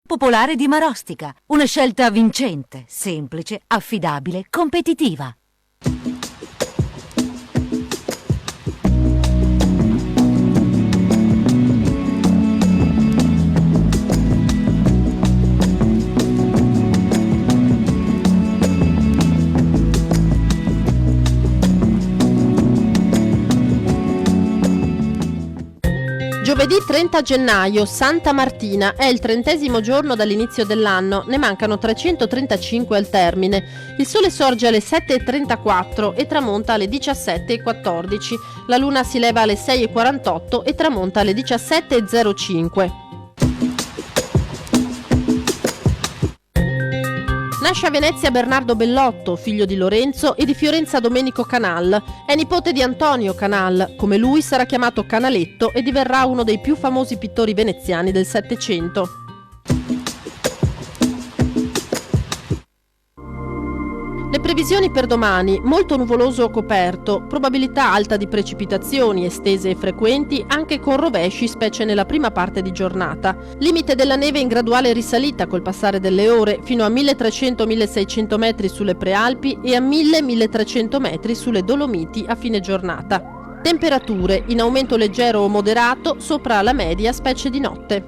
Popolare di Marostica, una scelta vincente, semplice, affidabile, competitiva. Giovedì 30 gennaio, Santa Martina, è il 30° giorno dall'inizio dell'anno, ne mancano 335 al termine. Il sole sorge alle 7:34 e tramonta alle 17:14. La luna si leva alle 6:48 e tramonta alle 17:05. Nasce a Venezia Bernardo Bellotto, figlio di Lorenzo e di Fiorenza Domenico Canal. È nipote di Antonio Canal. Come lui sarà chiamato Canaletto e diverrà uno dei più famosi pittori veneziani del Settecento. Le previsioni per domani: molto nuvoloso o coperto, probabilità alta di precipitazioni estese e frequenti, anche con rovesci, specie nella prima parte di giornata. Limite della neve in graduale risalita col passare delle ore, fino a 1300-1600 metri sulle Prealpi e a 1000-1300 metri sulle Dolomiti a fine giornata. Temperature in aumento leggero o moderato, sopra la media, specie di notte.